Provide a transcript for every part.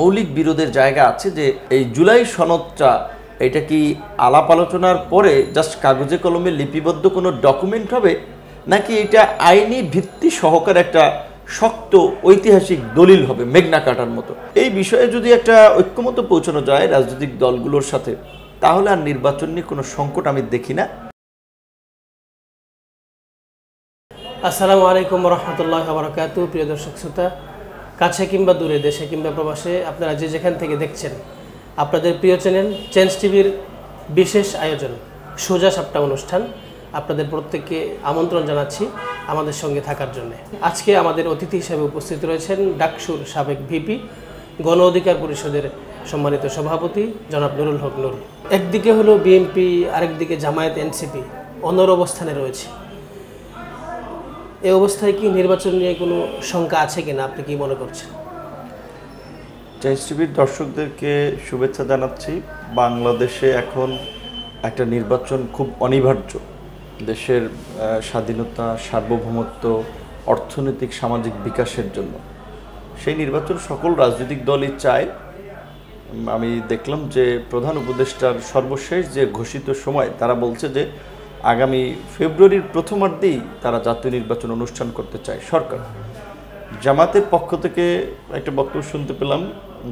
মৌলিক বিরোধের জায়গা আছে যে এই জুলাই সনদটা এটা কি আলাপ আলোচনার পরে জাস্ট কাগজে কলমে লিপিবদ্ধ কোনো ডকুমেন্ট হবে, নাকি এটা আইনি ভিত্তি সহকারে একটা শক্ত ঐতিহাসিক দলিল হবে মেঘনা কাটার মতো। এই বিষয়ে যদি একটা ঐক্যমত পৌঁছানো যায় রাজনৈতিক দলগুলোর সাথে, তাহলে আর নির্বাচন নিয়ে কোনো সংকট আমি দেখি না। আসসালামু আলাইকুম রহমতুল্লাহ বারাকাতুহু। প্রিয় দর্শক শ্রোতা, কাছে কিংবা দূরে, দেশে কিংবা প্রবাসে, আপনারা যে যেখান থেকে দেখছেন, আপনাদের প্রিয় চ্যানেল চেঞ্জ টিভির বিশেষ আয়োজন সোজা সাপটা অনুষ্ঠান, আপনাদের প্রত্যেককে আমন্ত্রণ জানাচ্ছি আমাদের সঙ্গে থাকার জন্য। আজকে আমাদের অতিথি হিসেবে উপস্থিত রয়েছেন ডাকসুর সাবেক ভিপি, গণ অধিকার পরিষদের সম্মানিত সভাপতি জনাব নুরুল হক নুর। একদিকে হলো বিএনপি, আরেকদিকে জামায়াত এনসিপি অনর অবস্থানে রয়েছে। এই অবস্থায় কি নির্বাচন নিয়ে কোনো শঙ্কা আছে কিনা, আপনি কি মনে করছেন? চেঞ্জ টিভির দর্শকদেরকে শুভেচ্ছা জানাচ্ছি। বাংলাদেশে এখন একটা নির্বাচন খুব অনিবার্য। দেশের স্বাধীনতা, সার্বভৌমত্ব, অর্থনৈতিক সামাজিক বিকাশের জন্য সেই নির্বাচন সকল রাজনৈতিক দলই চায়। আমি দেখলাম যে প্রধান উপদেষ্টার সর্বশেষ যে ঘোষিত সময়, তারা বলছে যে আগামী ফেব্রুয়ারির প্রথমার্ধেই তারা জাতীয় নির্বাচন অনুষ্ঠান করতে চায় সরকার। জামাতের পক্ষ থেকে একটা বক্তব্য শুনতে পেলাম,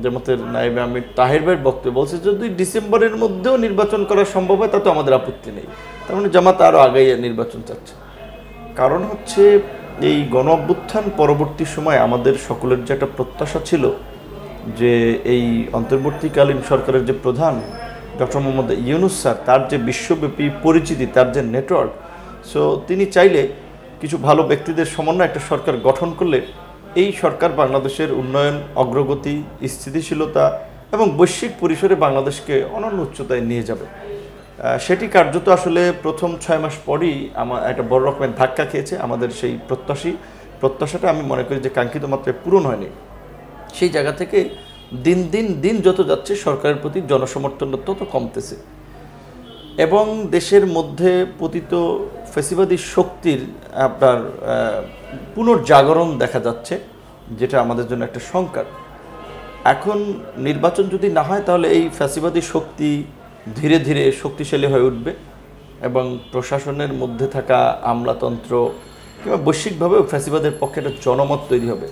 জামাতের নায়েবে আমির তাহের ভাইয়ের বক্তব্য বলছে যদি ডিসেম্বরের মধ্যেও নির্বাচন করা সম্ভব হয় তাতে আমাদের আপত্তি নেই। তার মানে জামাত আরও আগেই নির্বাচন চাচ্ছে। কারণ হচ্ছে এই গণ অভ্যুত্থান পরবর্তী সময় আমাদের সকলের যে একটা প্রত্যাশা ছিল যে এই অন্তর্বর্তীকালীন সরকারের যে প্রধান ডক্টর মোহাম্মদ ইউনূস স্যার, তার যে বিশ্বব্যাপী পরিচিতি, তার যে নেটওয়ার্ক, সো তিনি চাইলে কিছু ভালো ব্যক্তিদের সমন্বয়ে একটা সরকার গঠন করলে এই সরকার বাংলাদেশের উন্নয়ন, অগ্রগতি, স্থিতিশীলতা এবং বৈশ্বিক পরিসরে বাংলাদেশকে অনন্য উচ্চতায় নিয়ে যাবে। সেটি কার্যত আসলে প্রথম 6 মাস পরই আমার একটা বড় রকমের ধাক্কা খেয়েছে। আমাদের সেই প্রত্যাশাটা আমি মনে করি যে কাঙ্ক্ষিত মাত্রায় পূরণ হয়নি। সেই জায়গা থেকে দিন যত যাচ্ছে সরকারের প্রতি জনসমর্থনটা তত কমতেছে এবং দেশের মধ্যে পতিত ফ্যাসিবাদী শক্তির আপনার পুনর্জাগরণ দেখা যাচ্ছে, যেটা আমাদের জন্য একটা সংকট। এখন নির্বাচন যদি না হয় তাহলে এই ফ্যাসিবাদী শক্তি ধীরে ধীরে শক্তিশালী হয়ে উঠবে এবং প্রশাসনের মধ্যে থাকা আমলাতন্ত্র কিংবা বৈশ্বিকভাবেও ফ্যাসিবাদের পক্ষে একটা জনমত তৈরি হবে।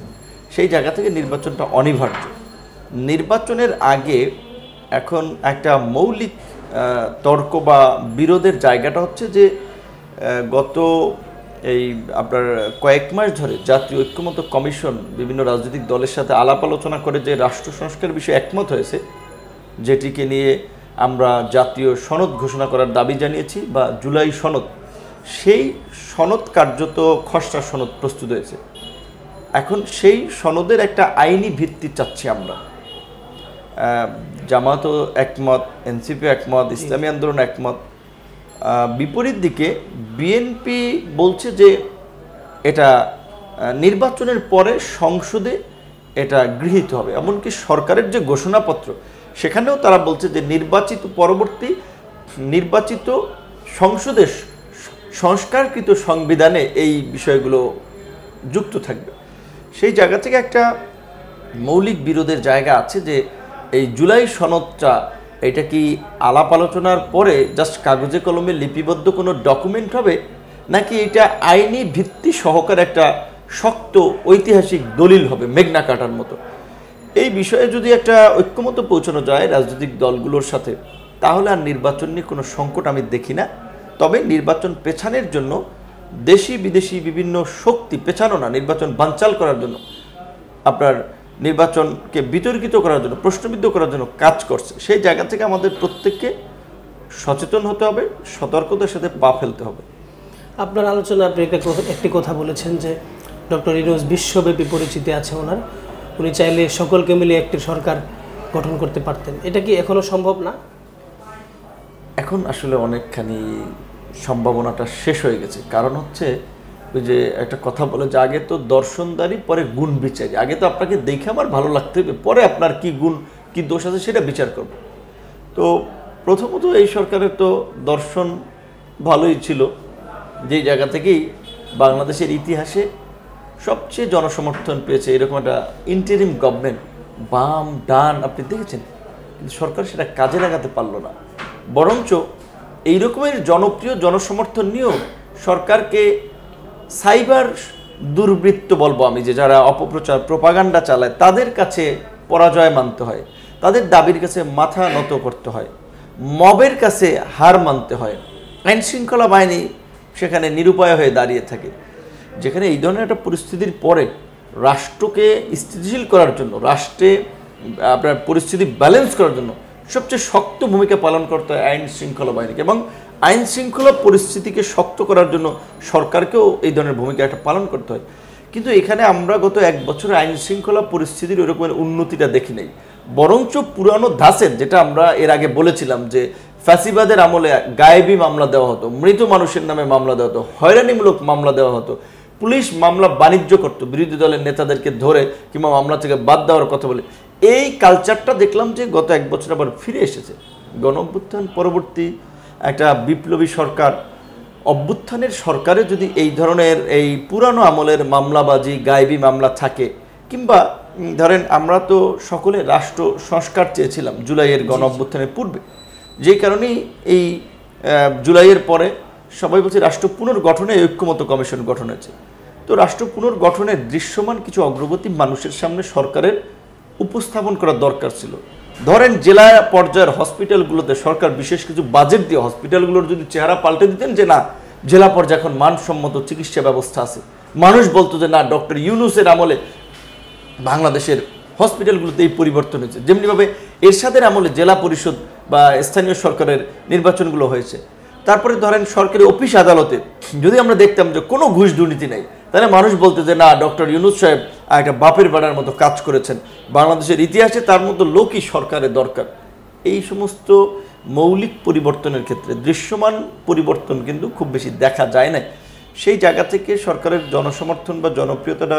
সেই জায়গা থেকে নির্বাচনটা অনিবার্য। নির্বাচনের আগে এখন একটা মৌলিক তর্ক বা বিরোধের জায়গাটা হচ্ছে যে গত এই আপনার কয়েক মাস ধরে জাতীয় ঐক্যমত্য কমিশন বিভিন্ন রাজনৈতিক দলের সাথে আলাপ আলোচনা করে যে রাষ্ট্র সংস্কার বিষয়ে একমত হয়েছে, যেটিকে নিয়ে আমরা জাতীয় সনদ ঘোষণা করার দাবি জানিয়েছি বা জুলাই সনদ, সেই সনদ কার্যত খসড়া সনদ প্রস্তুত হয়েছে। এখন সেই সনদের একটা আইনি ভিত্তি চাচ্ছি আমরা। জামাতও একমত, এনসিপি একমত, ইসলামী আন্দোলন একমত। বিপরীত দিকে বিএনপি বলছে যে এটা নির্বাচনের পরে সংসদে এটা গৃহীত হবে। এমনকি সরকারের যে ঘোষণাপত্র সেখানেও তারা বলছে যে নির্বাচিত সংসদের সংস্কারকৃত সংবিধানে এই বিষয়গুলো যুক্ত থাকবে। সেই জায়গা থেকে একটা মৌলিক বিরোধের জায়গা আছে যে এই জুলাই সনদটা এটা কি আলাপ আলোচনার পরে জাস্ট কাগজে কলমে লিপিবদ্ধ কোনো ডকুমেন্ট হবে, নাকি এটা আইনি ভিত্তি সহকারে একটা শক্ত ঐতিহাসিক দলিল হবে মেঘনা কাটার মতো। এই বিষয়ে যদি একটা ঐক্যমত পৌঁছানো যায় রাজনৈতিক দলগুলোর সাথে, তাহলে আর নির্বাচন নিয়ে কোনো সংকট আমি দেখি না। তবে নির্বাচন পেছানোর জন্য দেশি বিদেশি বিভিন্ন শক্তি, পেছানো না, নির্বাচন বানচাল করার জন্য, আপনার নির্বাচনকে বিতর্কিত করার জন্য, প্রশ্নবিদ্ধ করার জন্য কাজ করছে। সেই জায়গা থেকে আমাদের প্রত্যেককে সচেতন হতে হবে, সতর্কতার সাথে পা ফেলতে হবে। আপনার আলোচনা আপনি একটি কথা বলেছেন যে ডক্টর ইউনূস বিশ্বব্যাপী পরিচিতি আছে ওনার, উনি চাইলে সকলকে মিলে একটি সরকার গঠন করতে পারতেন। এটা কি এখনো সম্ভব না? এখন আসলে অনেকখানি সম্ভাবনাটা শেষ হয়ে গেছে। কারণ হচ্ছে ওই যে একটা কথা বলে যে আগে তো দর্শনদারি, পরে গুণ বিচারি। আগে তো আপনাকে দেখে আমার ভালো লাগতে হবে, পরে আপনার কি গুণ কি দোষ আছে সেটা বিচার করব। তো প্রথমত এই সরকারের তো দর্শন ভালোই ছিল, যেই জায়গা থেকেই বাংলাদেশের ইতিহাসে সবচেয়ে জনসমর্থন পেয়েছে এরকম একটা ইন্টারিম গভর্নমেন্ট বাম ডান আপনি দেখেছেন, কিন্তু সরকার সেটা কাজে লাগাতে পারলো না। বরঞ্চ এই রকমের জনপ্রিয় জনসমর্থন নিয়েও সরকারকে সাইবার দুর্বৃত্ত বলবো আমি, যে যারা অপপ্রচার প্রপাগান্ডা চালায় তাদের কাছে পরাজয় মানতে হয়, তাদের দাবির কাছে মাথা নত করতে হয়, মবের কাছে হার মানতে হয়। আইন শৃঙ্খলা বাহিনী সেখানে নিরুপায় হয়ে দাঁড়িয়ে থাকে। যেখানে এই ধরনের একটা পরিস্থিতির পরে রাষ্ট্রকে স্থিতিশীল করার জন্য, রাষ্ট্রে আপনার পরিস্থিতি ব্যালেন্স করার জন্য সবচেয়ে শক্ত ভূমিকা পালন করতে হয় আইন শৃঙ্খলা বাহিনীকে, এবং আইন শৃঙ্খলা পরিস্থিতিকে শক্ত করার জন্য সরকারকেও এই ধরনের ভূমিকা একটা পালন করতে হয়। কিন্তু এখানে আমরা গত 1 বছরে আইন শৃঙ্খলা পরিস্থিতির ওই রকমের উন্নতিটা দেখি নাই। বরঞ্চ পুরানো ধাঁচের, যেটা আমরা এর আগে বলেছিলাম যে ফ্যাসিবাদের আমলে গায়েবী মামলা দেওয়া হতো, মৃত মানুষের নামে মামলা দেওয়া হতো, হয়রানিমূলক মামলা দেওয়া হতো, পুলিশ মামলা বাণিজ্য করতো, বিরোধী দলের নেতাদেরকে ধরে কিংবা মামলা থেকে বাদ দেওয়ার কথা বলে। এই কালচারটা দেখলাম যে গত 1 বছর আবার ফিরে এসেছে। গণঅভ্যুত্থান পরবর্তী একটা বিপ্লবী সরকার, অভ্যুত্থানের সরকারে যদি এই ধরনের এই পুরানো আমলের মামলাবাজি, গায়েবী মামলা থাকে, কিংবা ধরেন আমরা তো সকলে রাষ্ট্র সংস্কার চেয়েছিলাম জুলাইয়ের গণঅভ্যুত্থানের পূর্বে, যেই কারণেই এই জুলাইয়ের পরে সবাই বলছে রাষ্ট্র পুনর্গঠনে ঐক্যমত্য কমিশন গঠন হয়েছে। তো রাষ্ট্র পুনর্গঠনের দৃশ্যমান কিছু অগ্রগতি মানুষের সামনে সরকারের উপস্থাপন করা দরকার ছিল। ধরেন জেলা পর্যায়ের হসপিটালগুলোতে সরকার বিশেষ কিছু বাজেট দিয়ে হসপিটালগুলোর যদি চেহারা পাল্টে দিতেন, যে না জেলা পর্যায়ে এখন মানসম্মত চিকিৎসা ব্যবস্থা আছে, মানুষ বলতো যে না ডক্টর ইউনূসের আমলে বাংলাদেশের হসপিটালগুলোতে এই পরিবর্তন হয়েছে। যেমনিভাবে এরশাদের আমলে জেলা পরিষদ বা স্থানীয় সরকারের নির্বাচনগুলো হয়েছে। তারপরে ধরেন সরকারি অফিস আদালতে যদি আমরা দেখতাম যে কোনো ঘুষ দুর্নীতি নেই, তাহলে মানুষ বলতে যে না ডক্টর ইউনূস সাহেব একটা বাপের বেড়ার মতো কাজ করেছেন, বাংলাদেশের ইতিহাসে তার মতো লোকই সরকারের দরকার। এই সমস্ত মৌলিক পরিবর্তনের ক্ষেত্রে দৃশ্যমান পরিবর্তন কিন্তু খুব বেশি দেখা যায় না। সেই জায়গা থেকে সরকারের জনসমর্থন বা জনপ্রিয়তাটা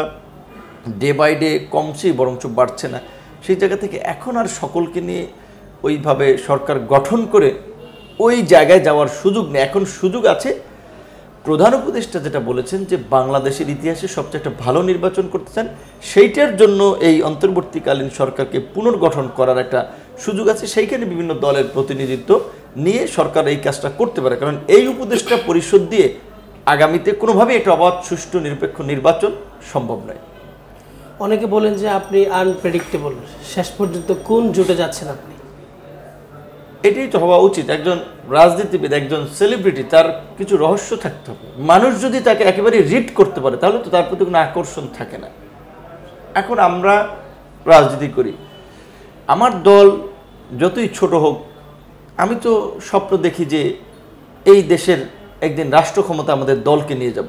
ডে বাই ডে কমছেই, বরঞ্চ বাড়ছে না। সেই জায়গা থেকে এখন আর সকলকে নিয়ে ওইভাবে সরকার গঠন করে ওই জায়গায় যাওয়ার সুযোগ নেই। এখন সুযোগ আছে, প্রধান উপদেষ্টা যেটা বলেছেন যে বাংলাদেশের ইতিহাসে সবচেয়ে একটা ভালো নির্বাচন করতে চান, সেইটার জন্য এই অন্তর্বর্তীকালীন সরকারকে পুনর্গঠন করার একটা সুযোগ আছে। সেইখানে বিভিন্ন দলের প্রতিনিধিত্ব নিয়ে সরকার এই কাজটা করতে পারে, কারণ এই উপদেষ্টা পরিষদ দিয়ে আগামীতে কোনোভাবেই একটা অবাধ, সুষ্ঠু, নিরপেক্ষ নির্বাচন সম্ভব নয়। অনেকে বলেন যে আপনি আনপ্রেডিক্টেবল, শেষ পর্যন্ত কোন জোটে যাচ্ছেন আপনি? এটাই তো হওয়া উচিত। একজন রাজনীতিবিদ, একজন সেলিব্রিটি, তার কিছু রহস্য থাকতে হবে। মানুষ যদি তাকে একেবারে রিড করতে পারে তাহলে তো তার প্রতি কোনো আকর্ষণ থাকে না। এখন আমরা রাজনীতি করি, আমার দল যতই ছোট হোক, আমি তো স্বপ্ন দেখি যে এই দেশের একদিন রাষ্ট্র ক্ষমতা আমাদের দলকে নিয়ে যাব,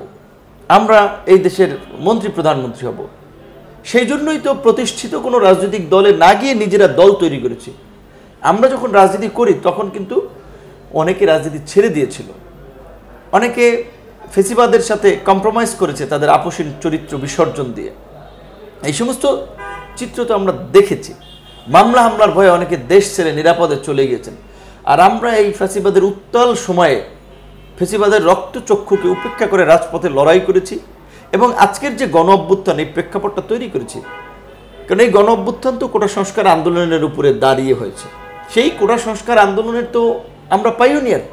আমরা এই দেশের মন্ত্রী প্রধানমন্ত্রী হব। সেই জন্যই তো প্রতিষ্ঠিত কোনো রাজনৈতিক দলে না গিয়ে নিজেরা দল তৈরি করেছি। আমরা যখন রাজনীতি করি তখন কিন্তু অনেকে রাজনীতি ছেড়ে দিয়েছিল, অনেকে ফেসিবাদের সাথে কম্প্রোমাইজ করেছে তাদের আপোষহীন চরিত্র বিসর্জন দিয়ে। এই সমস্ত চিত্র তো আমরা দেখেছি। মামলা হামলার ভয়ে অনেকে দেশ ছেড়ে নিরাপদে চলে গিয়েছেন। আর আমরা এই ফ্যাসিবাদের উত্তাল সময়ে ফ্যাসিবাদের রক্তচক্ষুকে উপেক্ষা করে রাজপথে লড়াই করেছি, এবং আজকের যে গণ অভ্যুত্থান এই প্রেক্ষাপটটা তৈরি করেছি। কারণ এই গণ অভ্যুত্থান তো কোটা সংস্কার আন্দোলনের উপরে দাঁড়িয়ে হয়েছে। সেই কোটা সংস্কার আন্দোলনের তো আমরা পাইওনিয়ার,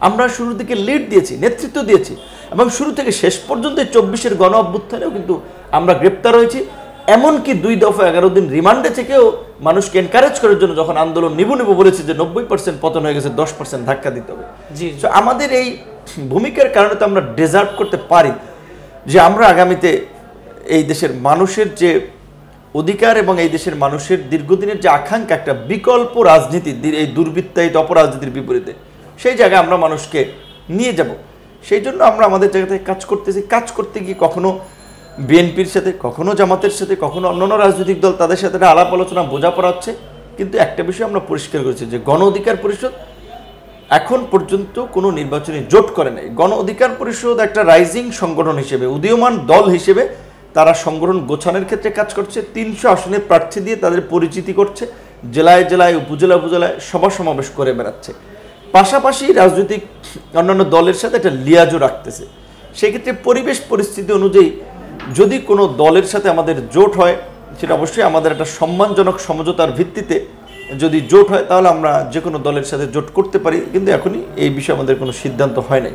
আমরা শুরু থেকে লিড দিয়েছি, নেতৃত্ব দিয়েছি, এবং শুরু থেকে শেষ পর্যন্ত 24-এর গণ অভ্যুত্থানেও কিন্তু আমরা গ্রেপ্তার হয়েছি। এমনকি 2 দফা 11 দিন রিমান্ডে থেকেও মানুষকে এনকারেজ করার জন্য যখন আন্দোলন নিবু বলেছে যে 90% পতন হয়ে গেছে, 10% ধাক্কা দিতে হবে। তো আমাদের এই ভূমিকার কারণে তো আমরা ডিজার্ভ করতে পারি যে আমরা আগামীতে এই দেশের মানুষের যে অধিকার এবং এই দেশের মানুষের দীর্ঘদিনের যে আকাঙ্ক্ষা, একটা বিকল্প রাজনীতি, এই দুর্বৃত্তায়িত অপরাজনীতির বিপরীতে, সেই জায়গায় আমরা মানুষকে নিয়ে যাব। সেই জন্য আমরা আমাদের জায়গা থেকে কাজ করতেছি। কাজ করতে গিয়ে কখনো বিএনপির সাথে, কখনো জামাতের সাথে, কখনো অন্যান্য রাজনৈতিক দল, তাদের সাথে আলাপ আলোচনা, বোঝাপড়া হচ্ছে। কিন্তু একটা বিষয় আমরা পরিষ্কার করেছি যে গণ অধিকার পরিষদ এখন পর্যন্ত কোনো নির্বাচনী জোট করে নাই। গণ অধিকার পরিষদ একটা রাইজিং সংগঠন হিসেবে, উদীয়মান দল হিসেবে তারা সংগঠন গোছানোর ক্ষেত্রে কাজ করছে। 300 আসনে প্রার্থী দিয়ে তাদের পরিচিতি করছে, জেলায় জেলায়, উপজেলায় সভা সমাবেশ করে বেড়াচ্ছে। পাশাপাশি রাজনৈতিক অন্যান্য দলের সাথে একটা লিয়াজও রাখতেছে। সেক্ষেত্রে পরিবেশ পরিস্থিতি অনুযায়ী যদি কোনো দলের সাথে আমাদের জোট হয়, সেটা অবশ্যই আমাদের একটা সম্মানজনক সমঝোতার ভিত্তিতে যদি জোট হয় তাহলে আমরা যে কোনো দলের সাথে জোট করতে পারি, কিন্তু এখনই এই বিষয়ে আমাদের কোনো সিদ্ধান্ত হয় নাই।